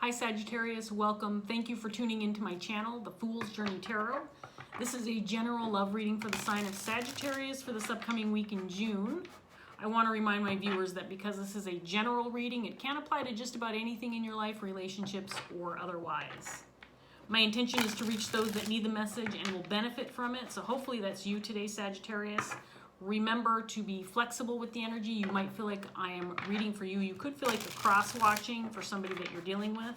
Hi Sagittarius, welcome. Thank you for tuning into my channel, The Fool's Journey Tarot. This is a general love reading for the sign of Sagittarius for this upcoming week in June. I want to remind my viewers that because this is a general reading, it can apply to just about anything in your life, relationships or otherwise. My intention is to reach those that need the message and will benefit from it, so hopefully that's you today, Sagittarius. Remember to be flexible with the energy. You might feel like I am reading for you. You could feel like you're cross-watching for somebody that you're dealing with.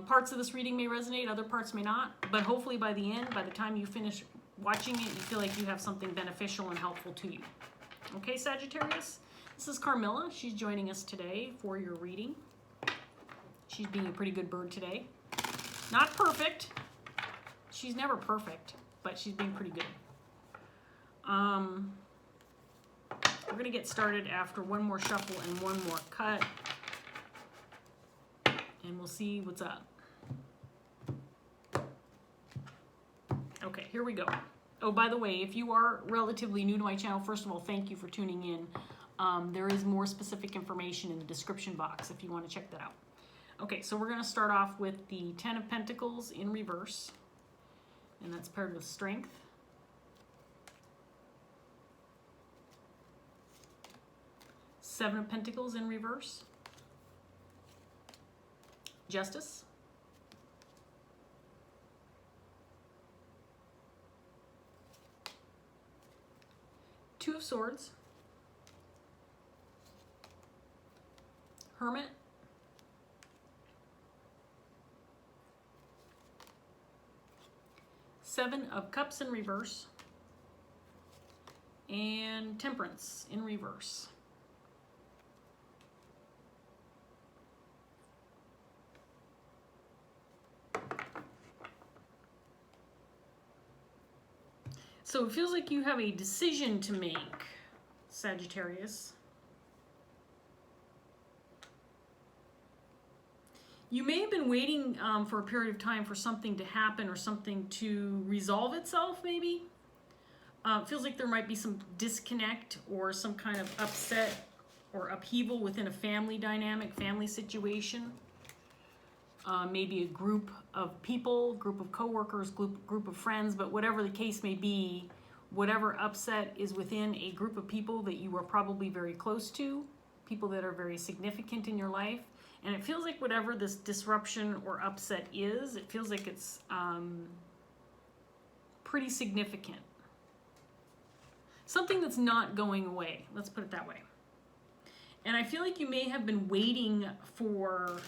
Parts of this reading may resonate, other parts may not, but hopefully by the end, by the time you finish watching it, you feel like you have something beneficial and helpful to you. Okay, Sagittarius? This is Carmilla. She's joining us today for your reading. She's being a pretty good bird today. Not perfect. She's never perfect, but she's being pretty good. We're going to get started after one more shuffle and one more cut, and we'll see what's up. Okay, here we go. Oh, by the way, if you are relatively new to my channel, first of all, thank you for tuning in. There is more specific information in the description box if you want to check that out. Okay, so we're going to start off with the Ten of Pentacles in reverse, and that's paired with Strength. Seven of Pentacles in reverse. Justice. Two of Swords. Hermit. Seven of Cups in reverse. And Temperance in reverse. So it feels like you have a decision to make, Sagittarius. You may have been waiting for a period of time for something to happen or something to resolve itself, maybe. It feels like there might be some disconnect or some kind of upset or upheaval within a family dynamic, family situation. Maybe a group of people, group of coworkers, group of friends, but whatever the case may be, whatever upset is within a group of people that you are probably very close to, people that are very significant in your life. And it feels like whatever this disruption or upset is, it feels like it's pretty significant. Something that's not going away, let's put it that way. And I feel like you may have been waiting for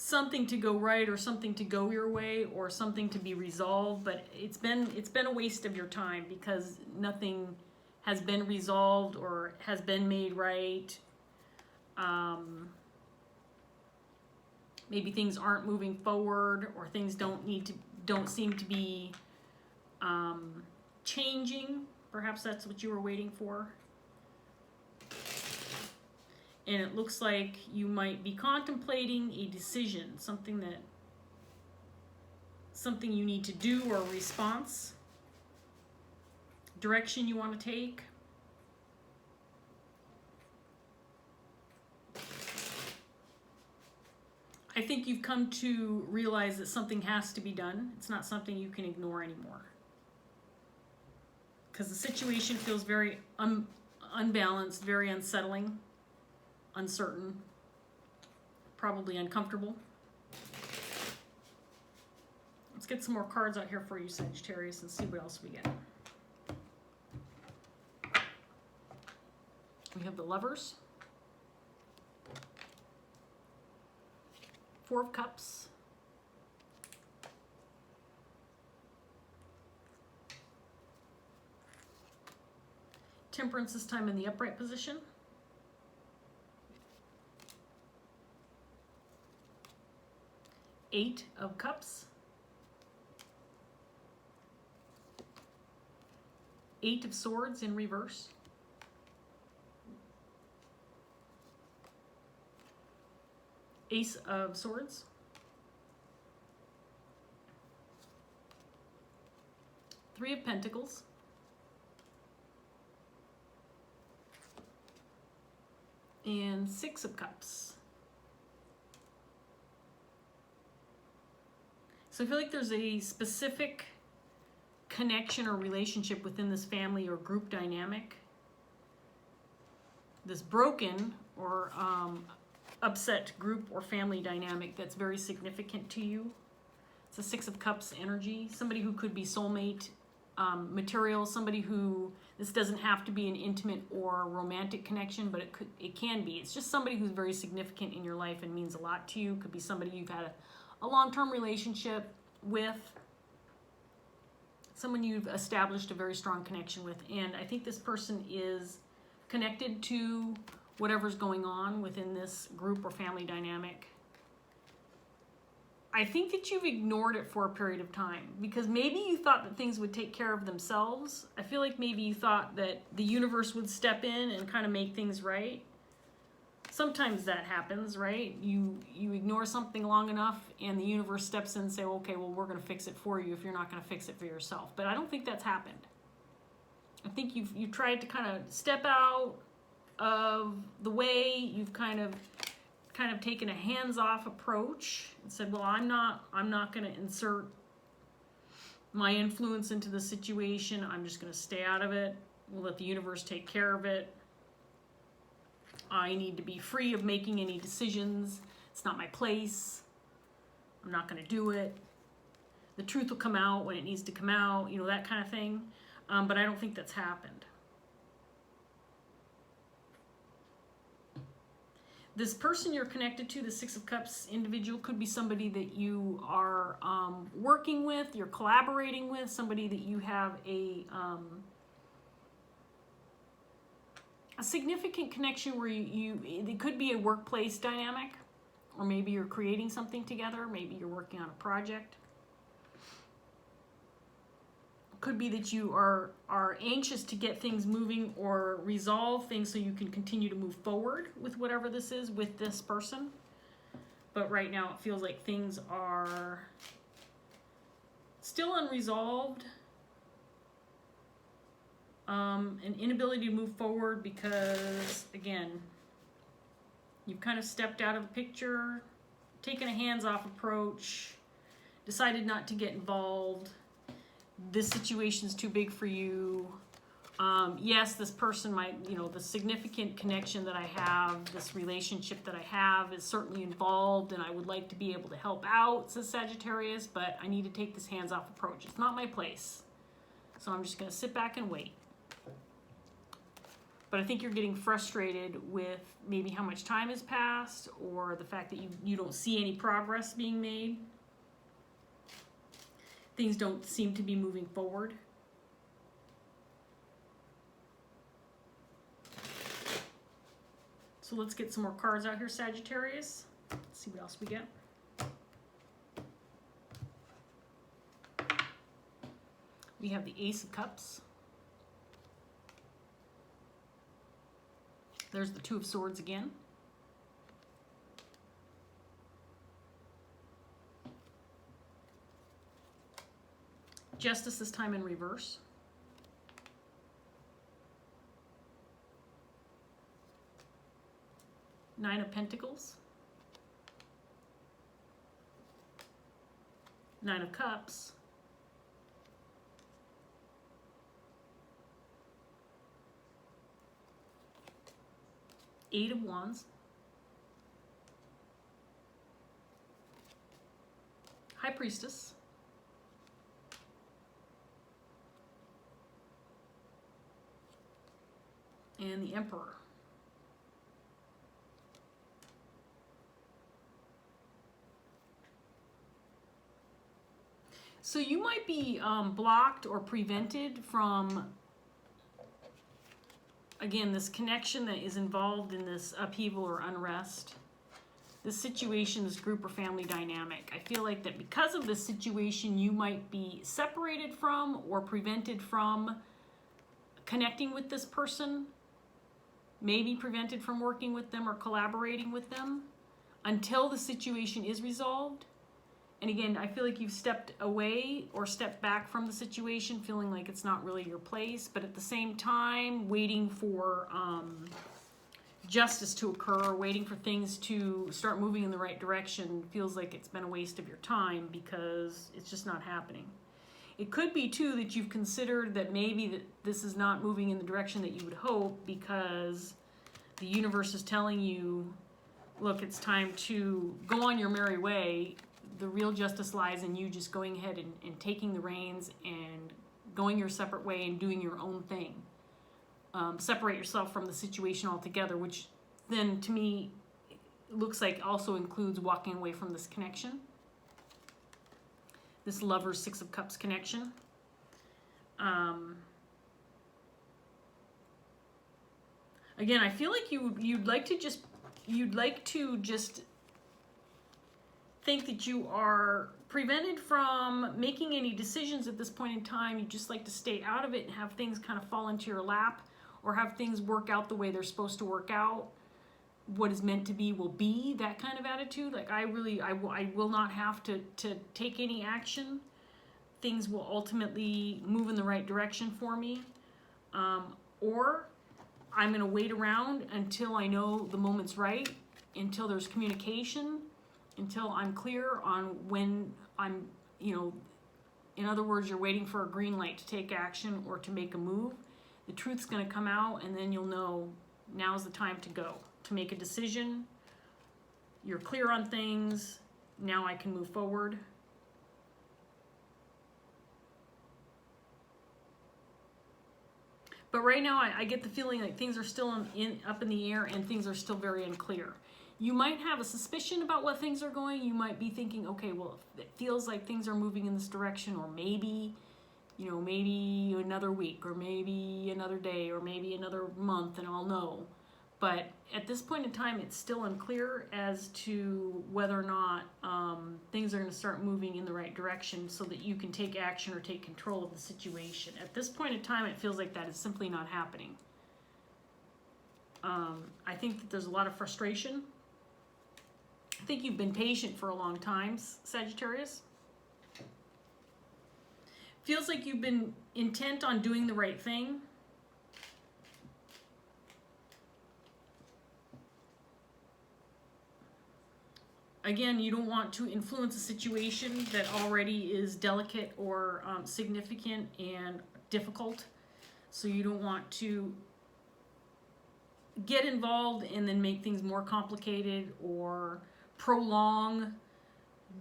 something to go right or something to go your way or something to be resolved, but it's been a waste of your time because nothing has been resolved or has been made right. Maybe things aren't moving forward or things don't seem to be changing. Perhaps that's what you were waiting for. And it looks like you might be contemplating a decision, something you need to do or a response, direction you want to take. I think you've come to realize that something has to be done. It's not something you can ignore anymore. Because the situation feels very unbalanced, very unsettling. Uncertain, probably uncomfortable. Let's get some more cards out here for you, Sagittarius, and see what else we get. We have the Lovers, Four of Cups, Temperance this time in the upright position. Eight of Cups, Eight of Swords in reverse, Ace of Swords, Three of Pentacles, and Six of Cups. So I feel like there's a specific connection or relationship within this family or group dynamic. This broken or upset group or family dynamic that's very significant to you. It's a Six of Cups energy. Somebody who could be soulmate material, somebody who, this doesn't have to be an intimate or romantic connection, but it can be. It's just somebody who's very significant in your life and means a lot to you. Could be somebody you've had a long-term relationship with, someone you've established a very strong connection with. And I think this person is connected to whatever's going on within this group or family dynamic. I think that you've ignored it for a period of time because maybe you thought that things would take care of themselves. I feel like maybe you thought that the universe would step in and kind of make things right. Sometimes that happens, right? You ignore something long enough and the universe steps in and say, okay, well, we're going to fix it for you if you're not going to fix it for yourself. But I don't think that's happened. I think you've tried to kind of step out of the way. You've kind of taken a hands-off approach and said, well, I'm not going to insert my influence into the situation. I'm just going to stay out of it. We'll let the universe take care of it. I need to be free of making any decisions. It's not my place. I'm not going to do it. The truth will come out when it needs to come out, that kind of thing. But I don't think that's happened. This person you're connected to, the Six of Cups individual, could be somebody that you are working with, you're collaborating with, somebody that you have a significant connection where it could be a workplace dynamic, or maybe you're creating something together, maybe you're working on a project. Could be that you are anxious to get things moving or resolve things so you can continue to move forward with whatever this is with this person. But right now it feels like things are still unresolved. An inability to move forward because, again, you've kind of stepped out of the picture, taken a hands-off approach, decided not to get involved. This situation's too big for you. Yes, this person might, the significant connection that I have, this relationship that I have is certainly involved and I would like to be able to help out, says Sagittarius, but I need to take this hands-off approach. It's not my place. So I'm just going to sit back and wait. But I think you're getting frustrated with maybe how much time has passed or the fact that you don't see any progress being made. Things don't seem to be moving forward. So let's get some more cards out here, Sagittarius. Let's see what else we get. We have the Ace of Cups. There's the Two of Swords again. Justice this time in reverse. Nine of Pentacles. Nine of Cups. Eight of Wands. High Priestess. And the Emperor. So you might be blocked or prevented from, again, this connection that is involved in this upheaval or unrest. This situation, this group or family dynamic. I feel like that because of this situation, you might be separated from or prevented from connecting with this person. Maybe prevented from working with them or collaborating with them until the situation is resolved. And again, I feel like you've stepped away or stepped back from the situation, feeling like it's not really your place, but at the same time, waiting for justice to occur, waiting for things to start moving in the right direction feels like it's been a waste of your time because it's just not happening. It could be too that you've considered that maybe that this is not moving in the direction that you would hope because the universe is telling you, look, it's time to go on your merry way. The real justice lies in you just going ahead and taking the reins and going your separate way and doing your own thing. Separate yourself from the situation altogether, which then to me looks like also includes walking away from this connection. This Lover's Six of Cups connection. Again, I feel like you'd like to just think that you are prevented from making any decisions at this point in time. You just like to stay out of it and have things kind of fall into your lap, or have things work out the way they're supposed to work out. What is meant to be will be, that kind of attitude. Like I will not have to take any action. Things will ultimately move in the right direction for me. Or I'm going to wait around until I know the moment's right, until there's communication, until I'm clear on when I'm, in other words, you're waiting for a green light to take action or to make a move. The truth's going to come out, and then you'll know now's the time to go, to make a decision. You're clear on things. Now I can move forward. But right now, I get the feeling like things are still up in the air and things are still very unclear. You might have a suspicion about what things are going. You might be thinking, okay, well, it feels like things are moving in this direction, or maybe, maybe another week, or maybe another day, or maybe another month, and I'll know. But at this point in time, it's still unclear as to whether or not things are going to start moving in the right direction so that you can take action or take control of the situation. At this point in time, it feels like that is simply not happening. I think that there's a lot of frustration. I think you've been patient for a long time, Sagittarius. Feels like you've been intent on doing the right thing. Again, you don't want to influence a situation that already is delicate or significant and difficult. So you don't want to get involved and then make things more complicated or prolong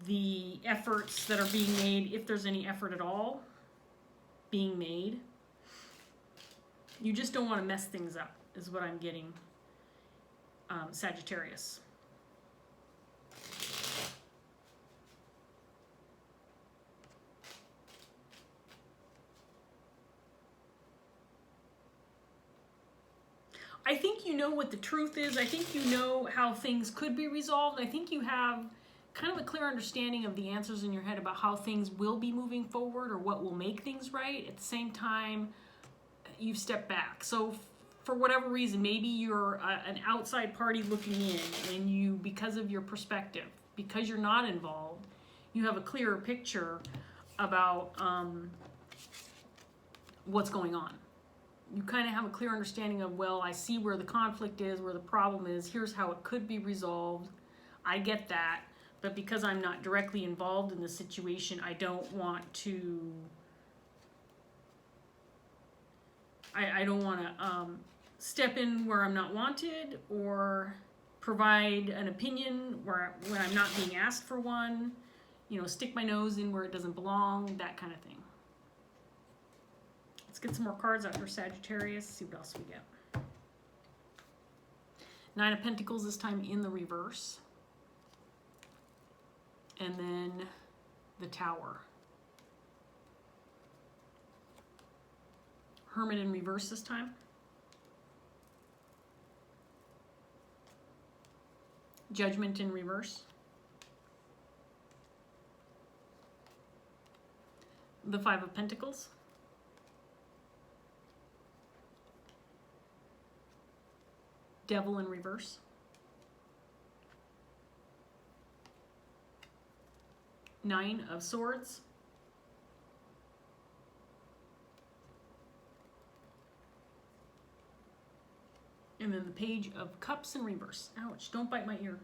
the efforts that are being made, if there's any effort at all being made. You just don't want to mess things up, is what I'm getting, Sagittarius. I think you know what the truth is. I think you know how things could be resolved. I think you have kind of a clear understanding of the answers in your head about how things will be moving forward or what will make things right. At the same time, you've stepped back. So for whatever reason, maybe you're an outside party looking in, and you, because of your perspective, because you're not involved, you have a clearer picture about what's going on. You kind of have a clear understanding of, well, I see where the conflict is, where the problem is, here's how it could be resolved. I get that, but because I'm not directly involved in the situation, I don't want to, I don't want to step in where I'm not wanted, or provide an opinion when I'm not being asked for one, stick my nose in where it doesn't belong, that kind of thing. Let's get some more cards out for Sagittarius, see what else we get. Nine of Pentacles, this time in the reverse. And then the Tower. Hermit in reverse this time. Judgment in reverse. The Five of Pentacles. Devil in reverse. Nine of Swords. And then the Page of Cups in reverse. Ouch, don't bite my ear.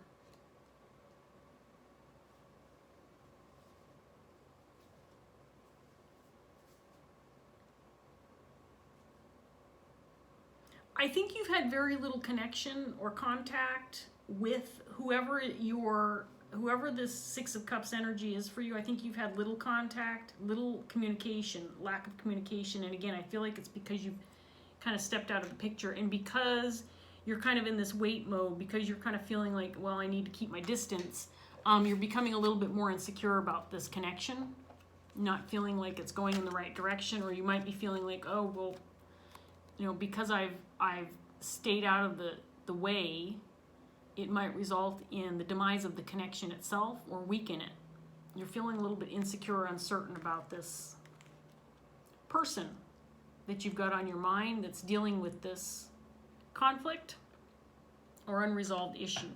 I think you've had very little connection or contact with whoever this Six of Cups energy is for you. I think you've had little contact, little communication, lack of communication. And again, I feel like it's because you've kind of stepped out of the picture, and because you're kind of in this wait mode, because you're kind of feeling like, well, I need to keep my distance, you're becoming a little bit more insecure about this connection, not feeling like it's going in the right direction, or you might be feeling like, oh, well, you know, because I've stayed out of the way, it might result in the demise of the connection itself or weaken it. You're feeling a little bit insecure or uncertain about this person that you've got on your mind that's dealing with this conflict or unresolved issue.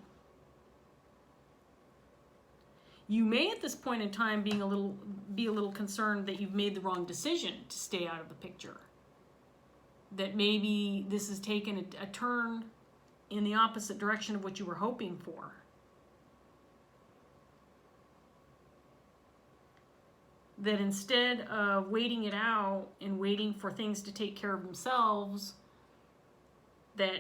You may at this point in time be a little concerned that you've made the wrong decision to stay out of the picture. That maybe this has taken a turn in the opposite direction of what you were hoping for. That instead of waiting it out and waiting for things to take care of themselves, that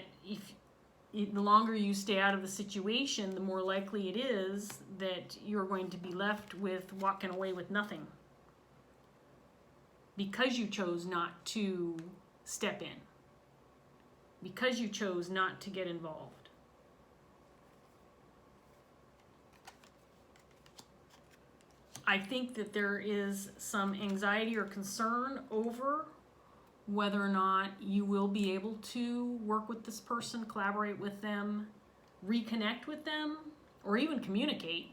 the longer you stay out of the situation, the more likely it is that you're going to be left with walking away with nothing. Because you chose not to step in. Because you chose not to get involved. I think that there is some anxiety or concern over whether or not you will be able to work with this person, collaborate with them, reconnect with them, or even communicate.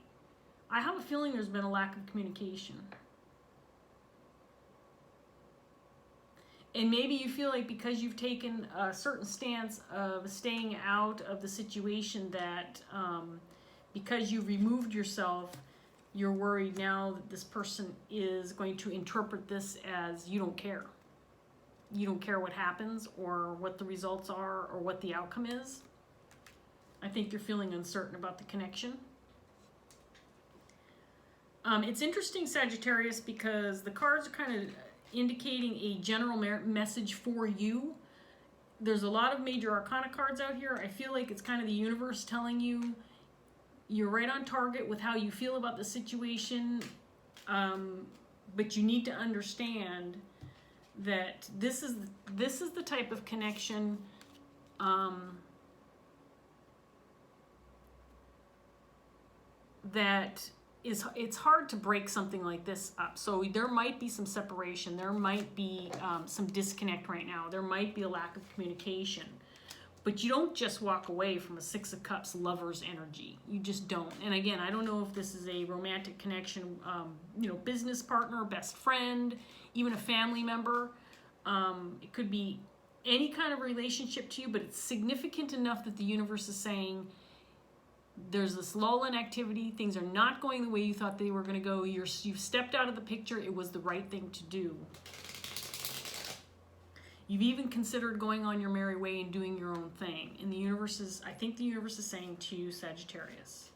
I have a feeling there's been a lack of communication. And maybe you feel like because you've taken a certain stance of staying out of the situation that because you've removed yourself, you're worried now that this person is going to interpret this as you don't care. You don't care what happens or what the results are or what the outcome is. I think you're feeling uncertain about the connection. It's interesting, Sagittarius, because the cards are kind of indicating a general message for you. There's a lot of major arcana cards out here. I feel like it's kind of the universe telling you you're right on target with how you feel about the situation, but you need to understand that this is the type of connection that it's hard to break something like this up. So there might be some separation. There might be some disconnect right now. There might be a lack of communication. But you don't just walk away from a Six of Cups lover's energy. You just don't. And again, I don't know if this is a romantic connection, business partner, best friend, even a family member. It could be any kind of relationship to you, but it's significant enough that the universe is saying, there's this lull in activity. Things are not going the way you thought they were going to go. You've stepped out of the picture. It was the right thing to do. You've even considered going on your merry way and doing your own thing. And I think the universe is saying to you, Sagittarius,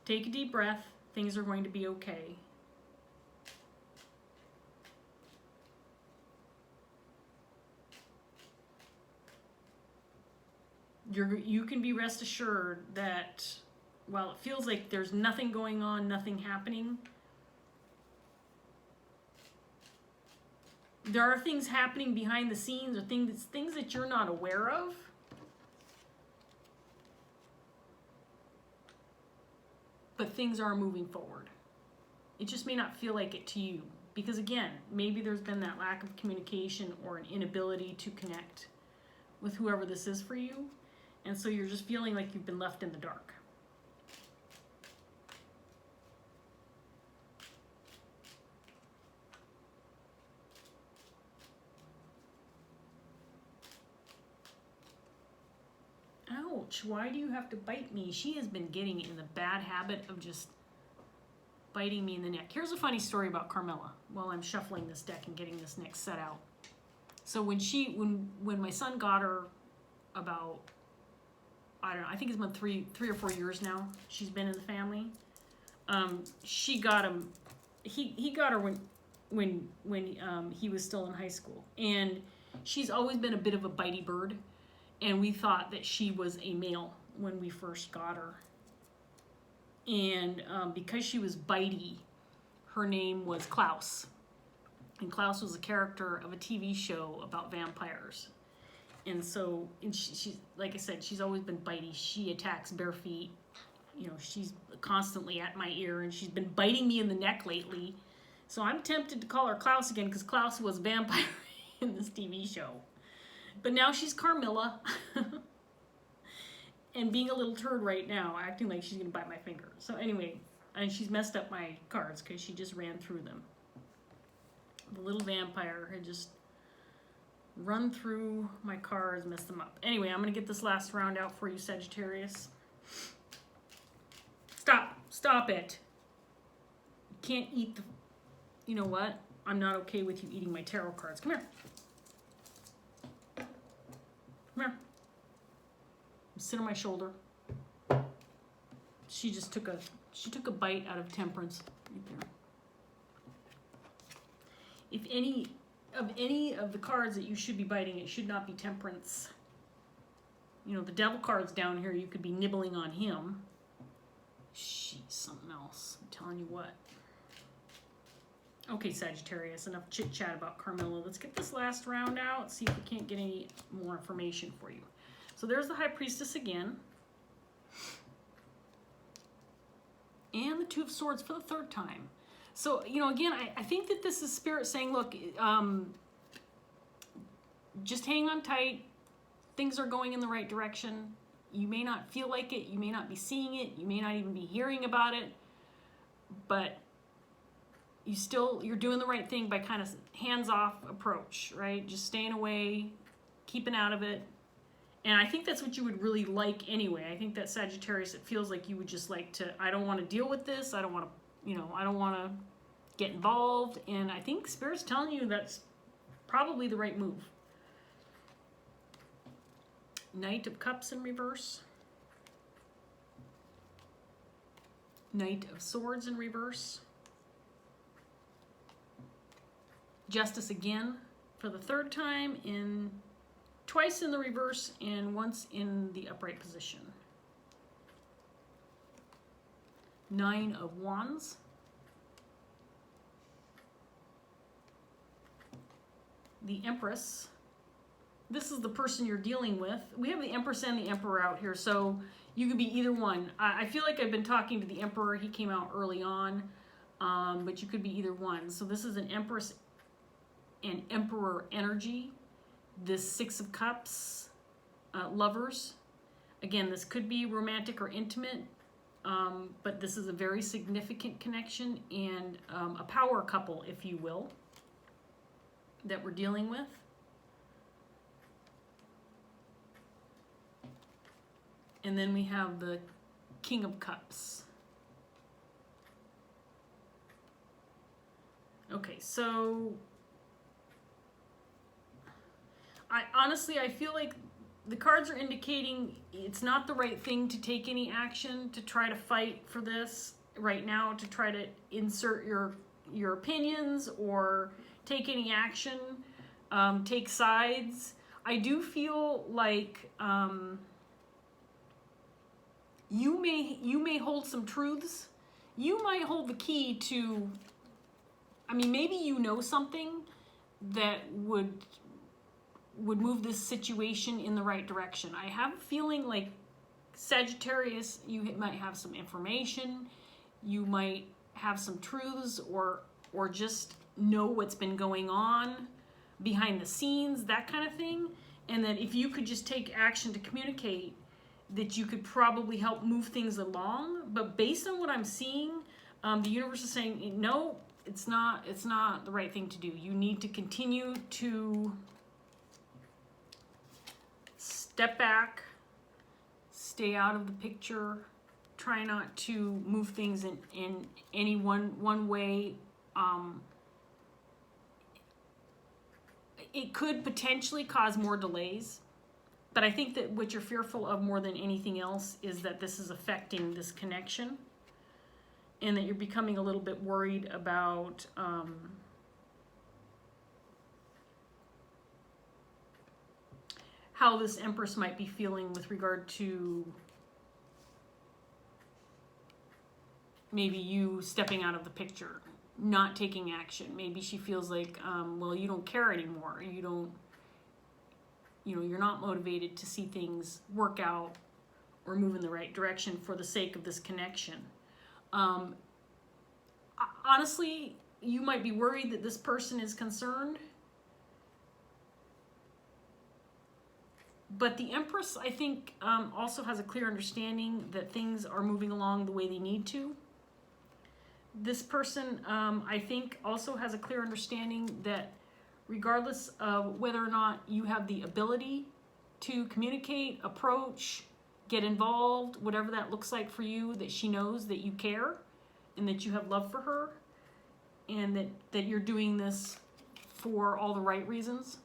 take a deep breath. Things are going to be okay. You can be rest assured that while it feels like there's nothing going on, nothing happening, there are things happening behind the scenes, or things that you're not aware of. But things are moving forward. It just may not feel like it to you. Because again, maybe there's been that lack of communication or an inability to connect with whoever this is for you. And so you're just feeling like you've been left in the dark. Ouch, why do you have to bite me? She has been getting in the bad habit of just biting me in the neck. Here's a funny story about Carmela while I'm shuffling this deck and getting this next set out. So when my son got her about, I don't know, I think it's been three or 4 years now she's been in the family. She got him, he got her when he was still in high school. And she's always been a bit of a bitey bird. And we thought that she was a male when we first got her. And because she was bitey, her name was Klaus. And Klaus was a character of a TV show about vampires. And so, she's, like I said, she's always been bitey. She attacks bare feet. You know, she's constantly at my ear, and she's been biting me in the neck lately. So I'm tempted to call her Klaus again, because Klaus was a vampire in this TV show. But now she's Carmilla. And being a little turd right now, acting like she's going to bite my finger. So anyway, and she's messed up my cards because she just ran through them. The little vampire had just run through my cards, messed them up. Anyway, I'm going to get this last round out for you, Sagittarius. Stop it. You can't eat the... You know what? I'm not okay with you eating my tarot cards. Come here. Come here. Sit on my shoulder. She took a bite out of Temperance right there. If any of the cards that you should be biting, it should not be Temperance. You know, the Devil card's down here, you could be nibbling on him. She's something else. I'm telling you what. Okay, Sagittarius, enough chit-chat about Carmilla. Let's get this last round out, see if we can't get any more information for you. So there's the High Priestess again. And the Two of Swords for the third time. So, you know, again, I think that this is Spirit saying, look, just hang on tight. Things are going in the right direction. You may not feel like it. You may not be seeing it. You may not even be hearing about it. But you're doing the right thing by kind of hands-off approach, right? Just staying away, keeping out of it. And I think that's what you would really like anyway. I think that Sagittarius, it feels like you would just like to, I don't want to deal with this. I don't want to, you know, I don't want to get involved. And I think Spirit's telling you that's probably the right move. Knight of Cups in reverse. Knight of Swords in reverse. Justice again for the third time, twice in the reverse and once in the upright position. Nine of Wands. The Empress. This is the person you're dealing with. We have the Empress and the Emperor out here, so you could be either one. I feel like I've been talking to the Emperor. He came out early on, but you could be either one. So this is an Empress and Emperor energy. This Six of Cups, lovers. Again, this could be romantic or intimate, but this is a very significant connection and a power couple, if you will, that we're dealing with. And then we have the King of Cups. Okay, so I feel like the cards are indicating it's not the right thing to take any action, to try to fight for this right now, to try to insert your opinions or take any action, take sides. I do feel like you may hold some truths. You might hold the key to, I mean, maybe you know something that would move this situation in the right direction. I have a feeling like Sagittarius, you might have some information, you might have some truths, or just know what's been going on behind the scenes, that kind of thing. And that if you could just take action to communicate, that you could probably help move things along. But based on what I'm seeing, the universe is saying, no, it's not the right thing to do. You need to continue to step back, stay out of the picture, try not to move things in any one way. It could potentially cause more delays, But I think that what you're fearful of more than anything else is that this is affecting this connection, and that you're becoming a little bit worried about how this Empress might be feeling with regard to maybe you stepping out of the picture, not taking action. Maybe she feels like, well, you don't care anymore. You're not motivated to see things work out or move in the right direction for the sake of this connection. Honestly, you might be worried that this person is concerned. But the Empress, I think, also has a clear understanding that things are moving along the way they need to. This person, I think, also has a clear understanding that regardless of whether or not you have the ability to communicate, approach, get involved, whatever that looks like for you, that she knows that you care and that you have love for her, and that you're doing this for all the right reasons.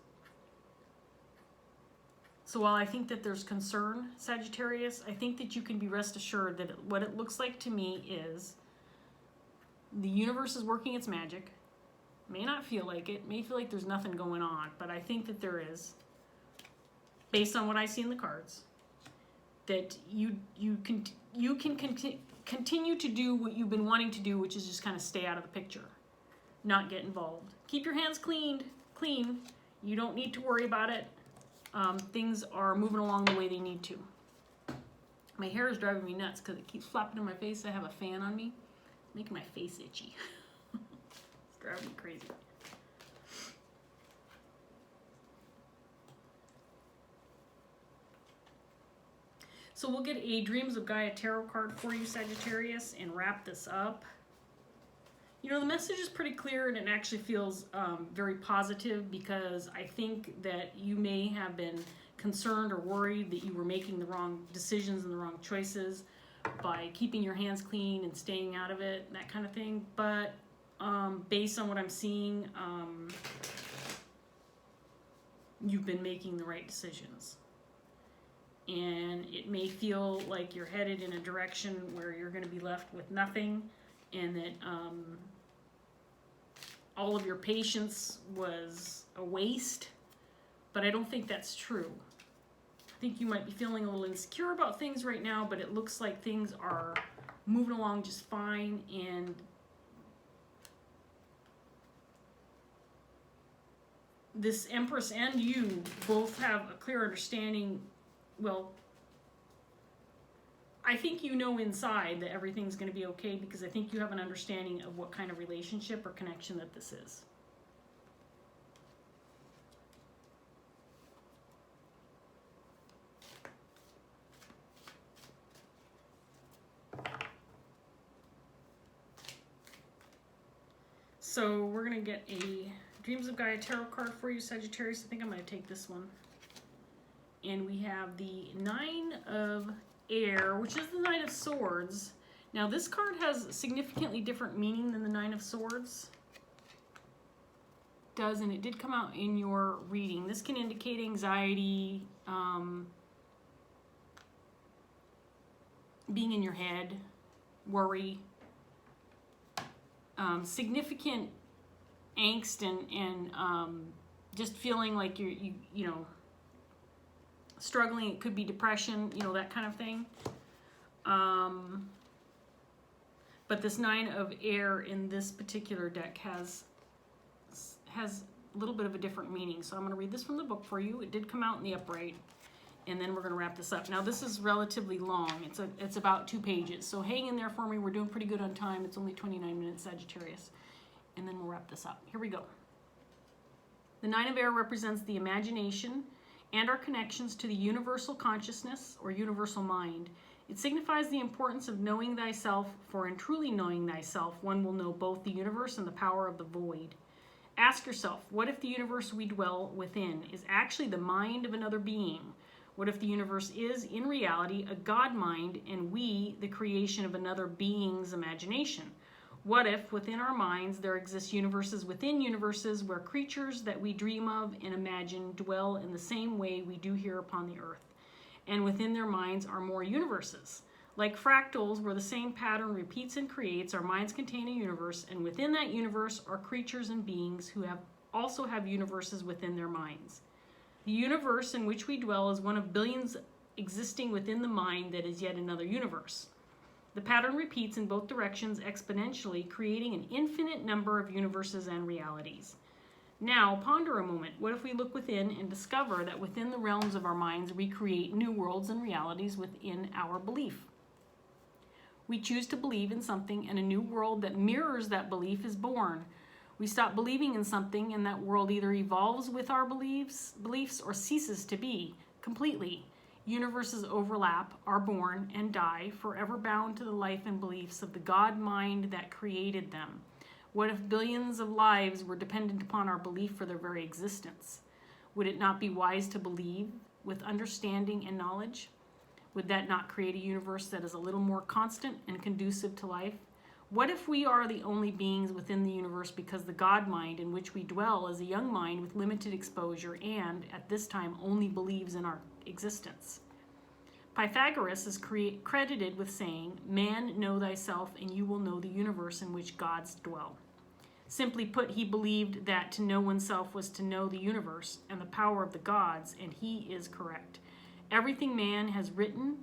So while I think that there's concern, Sagittarius, I think that you can be rest assured that what it looks like to me is the universe is working its magic. May not feel like it, may feel like there's nothing going on, but I think that there is, based on what I see in the cards, that you can continue to do what you've been wanting to do, which is just kind of stay out of the picture, not get involved. Keep your hands clean. You don't need to worry about it. Things are moving along the way they need to. My hair is driving me nuts because it keeps flopping in my face. I have a fan on me, making my face itchy. It's driving me crazy. So we'll get a Dreams of Gaia tarot card for you, Sagittarius, and wrap this up. You know, the message is pretty clear, and it actually feels very positive, because I think that you may have been concerned or worried that you were making the wrong decisions and the wrong choices by keeping your hands clean and staying out of it, that kind of thing. But based on what I'm seeing, you've been making the right decisions. And it may feel like you're headed in a direction where you're going to be left with nothing, and that all of your patience was a waste, but I don't think that's true. I think you might be feeling a little insecure about things right now, but it looks like things are moving along just fine, and this Empress and you both have a clear understanding. Well, I think you know inside that everything's going to be okay, because I think you have an understanding of what kind of relationship or connection that this is. So we're going to get a Dreams of Gaia tarot card for you, Sagittarius. I think I'm going to take this one. And we have the Nine of Air, which is the Nine of Swords. Now this card has significantly different meaning than the Nine of Swords does, and it did come out in your reading. This can indicate anxiety, being in your head, worry, significant angst, and just feeling like you know, struggling. It could be depression, you know, that kind of thing. But this Nine of Air in this particular deck has a little bit of a different meaning. So I'm going to read this from the book for you. It did come out in the upright, and then we're going to wrap this up. Now this is relatively long. It's about 2 pages. So hang in there for me. We're doing pretty good on time. It's only 29 minutes, Sagittarius. And then we'll wrap this up. Here we go. The Nine of Air represents the imagination and our connections to the universal consciousness or universal mind. It signifies the importance of knowing thyself, for in truly knowing thyself, one will know both the universe and the power of the void. Ask yourself, what if the universe we dwell within is actually the mind of another being? What if the universe is, in reality, a God mind, and we, the creation of another being's imagination? What if within our minds there exist universes within universes where creatures that we dream of and imagine dwell in the same way we do here upon the earth? And within their minds are more universes. Like fractals, where the same pattern repeats and creates, our minds contain a universe, and within that universe are creatures and beings who also have universes within their minds. The universe in which we dwell is one of billions existing within the mind that is yet another universe. The pattern repeats in both directions exponentially, creating an infinite number of universes and realities. Now, ponder a moment. What if we look within and discover that within the realms of our minds we create new worlds and realities within our belief? We choose to believe in something, and a new world that mirrors that belief is born. We stop believing in something, and that world either evolves with our beliefs or ceases to be completely. Universes overlap, are born, and die, forever bound to the life and beliefs of the God mind that created them. What if billions of lives were dependent upon our belief for their very existence? Would it not be wise to believe with understanding and knowledge? Would that not create a universe that is a little more constant and conducive to life? What if we are the only beings within the universe because the God mind in which we dwell is a young mind with limited exposure and, at this time, only believes in our existence? Pythagoras is credited with saying, "Man, know thyself, and you will know the universe in which gods dwell." Simply put, he believed that to know oneself was to know the universe and the power of the gods, and he is correct. Everything man has within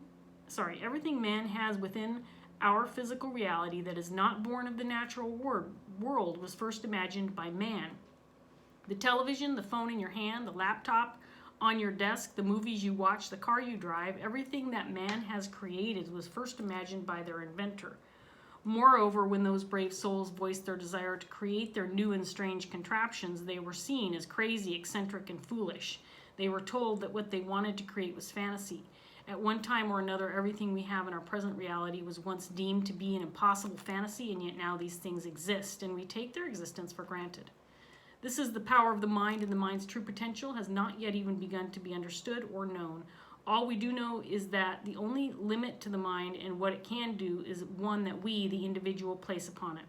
our physical reality that is not born of the natural world was first imagined by man. The television, the phone in your hand, the laptop on your desk, the movies you watch, the car you drive, everything that man has created was first imagined by their inventor. Moreover, when those brave souls voiced their desire to create their new and strange contraptions, they were seen as crazy, eccentric, and foolish. They were told that what they wanted to create was fantasy. At one time or another, everything we have in our present reality was once deemed to be an impossible fantasy, and yet now these things exist, and we take their existence for granted. This is the power of the mind, and the mind's true potential has not yet even begun to be understood or known. All we do know is that the only limit to the mind and what it can do is one that we, the individual, place upon it.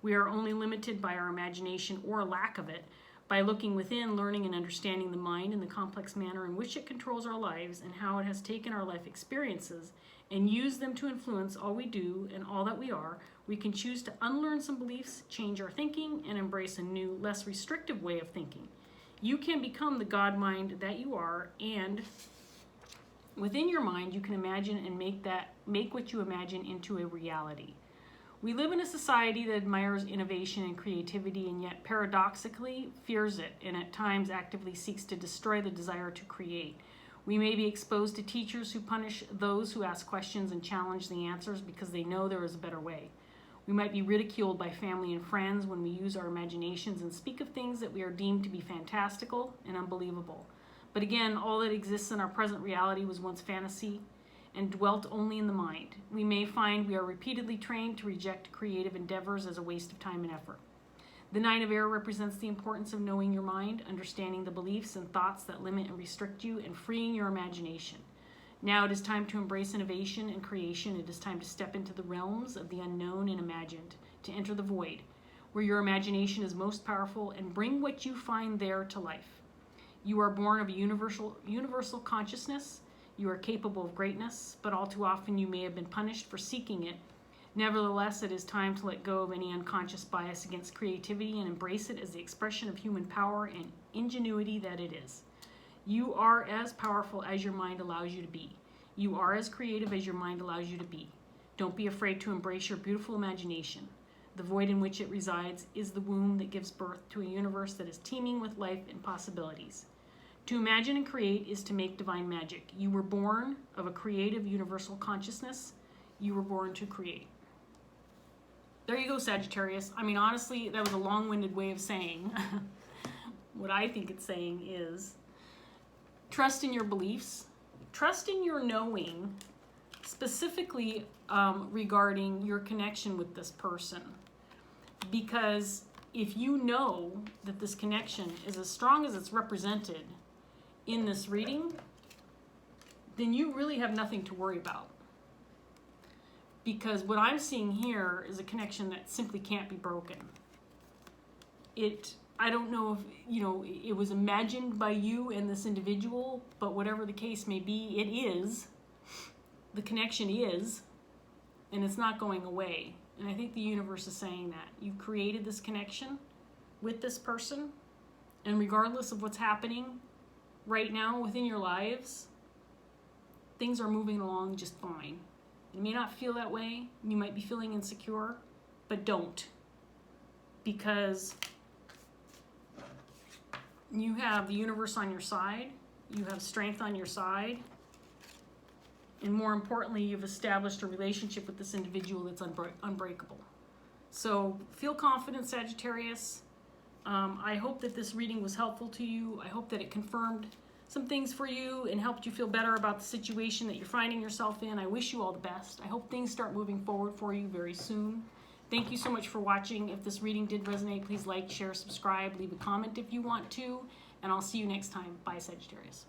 We are only limited by our imagination or lack of it, by looking within, learning and understanding the mind in the complex manner in which it controls our lives and how it has taken our life experiences and used them to influence all we do and all that we are. We can choose to unlearn some beliefs, change our thinking, and embrace a new, less restrictive way of thinking. You can become the God mind that you are, and within your mind you can imagine and make what you imagine into a reality. We live in a society that admires innovation and creativity and yet paradoxically fears it and at times actively seeks to destroy the desire to create. We may be exposed to teachers who punish those who ask questions and challenge the answers because they know there is a better way. We might be ridiculed by family and friends when we use our imaginations and speak of things that we are deemed to be fantastical and unbelievable. But again, all that exists in our present reality was once fantasy and dwelt only in the mind. We may find we are repeatedly trained to reject creative endeavors as a waste of time and effort. The Nine of Air represents the importance of knowing your mind, understanding the beliefs and thoughts that limit and restrict you, and freeing your imagination. Now it is time to embrace innovation and creation. It is time to step into the realms of the unknown and imagined, to enter the void, where your imagination is most powerful, and bring what you find there to life. You are born of a universal consciousness. You are capable of greatness, but all too often you may have been punished for seeking it. Nevertheless, it is time to let go of any unconscious bias against creativity and embrace it as the expression of human power and ingenuity that it is. You are as powerful as your mind allows you to be. You are as creative as your mind allows you to be. Don't be afraid to embrace your beautiful imagination. The void in which it resides is the womb that gives birth to a universe that is teeming with life and possibilities. To imagine and create is to make divine magic. You were born of a creative universal consciousness. You were born to create. There you go, Sagittarius. I mean, honestly, that was a long-winded way of saying what I think it's saying is trust in your beliefs, trust in your knowing, specifically regarding your connection with this person. Because if you know that this connection is as strong as it's represented in this reading, then you really have nothing to worry about. because what I'm seeing here is a connection that simply can't be broken. I don't know if, it was imagined by you and this individual, but whatever the case may be, it is. The connection is, and it's not going away. And I think the universe is saying that. You've created this connection with this person, and regardless of what's happening right now within your lives, things are moving along just fine. You may not feel that way. You might be feeling insecure, but don't. Because you have the universe on your side. You have strength on your side. And more importantly, you've established a relationship with this individual that's unbreakable. So feel confident, Sagittarius. I hope that this reading was helpful to you. I hope that it confirmed some things for you and helped you feel better about the situation that you're finding yourself in. I wish you all the best. I hope things start moving forward for you very soon. Thank you so much for watching. If this reading did resonate, please like, share, subscribe, leave a comment if you want to, and I'll see you next time. Bye, Sagittarius.